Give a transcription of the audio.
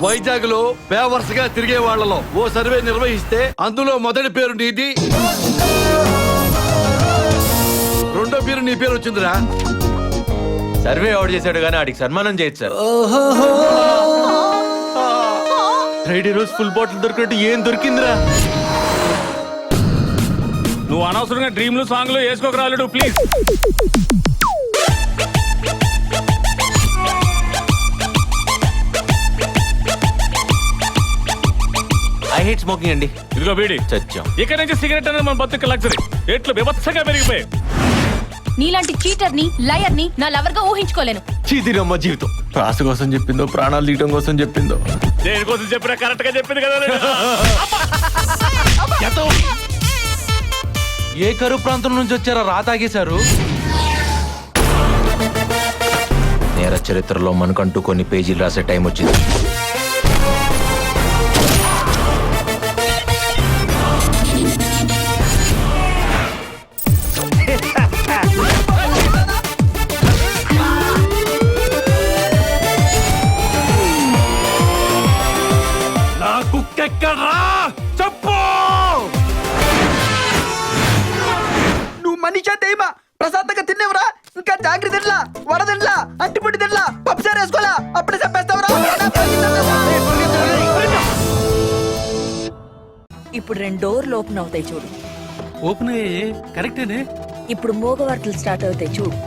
వైజాగ్ లో పేవర్స్ గా తిరిగే వాళ్లలో ఓ సర్వే నిర్వహిస్తే అందులో మొదటి పేరు నీది, రెండో పేరు నీ పేరు వచ్చిందిరా. సర్వే ఎవరు చేశాడు కానీ ఆడికి సన్మానం చేయొచ్చు సార్. ఫ్రైడే రోజు ఫుల్ బాటిల్ దొరికినట్టు ఏం దొరికిందిరా? నువ్వు అనవసరంగా డ్రీమ్లు సాంగ్లు వేసుకోకరాలుడు ప్లీజ్. ఐ హేట్ స్మోకింగ్ అండి. ఇదిగో బీడి చచ్చాం. ఇక్కడ నుంచి సిగరెట్ అనేది మన బతుకు లగ్జరీ. రేట్లు బీభత్సంగా పెరిగిపోయాయి. నీలాంటి చీటర్ ని లయర్ ని నా లవర్ గా ఊహించుకోలేను. చీదిరమ్మ జీవితం ప్రాస కోసం చెప్పిందో ప్రాణాలు తీయటం కోసం చెప్పిందో దేనికోసం చెప్పినా కరెక్ట్ గా చెప్పింది కదా. ఏ కరువు ప్రాంతం నుంచి వచ్చారో రా తాగేశారు. నేర చరిత్రలో మనకంటూ కొన్ని పేజీలు రాసే టైం వచ్చింది. చెప్పు. నువ్వు మనిషా దైవా ప్రశాంతంగా తినేవరా? ఇంకా జాగ్రత్త తినలా, వడ తినలా, అంటిపొడి తినలా, పప్పుసారి వేసుకోవాలా, అప్పుడే చంపేస్తావరా? ఇప్పుడు 2 డోర్లు ఓపెన్ అవుతాయి చూడు. ఓపెన్ అయ్యే కరెక్టేనే. ఇప్పుడు మోగ వార్తలు స్టార్ట్ అవుతాయి చూడు.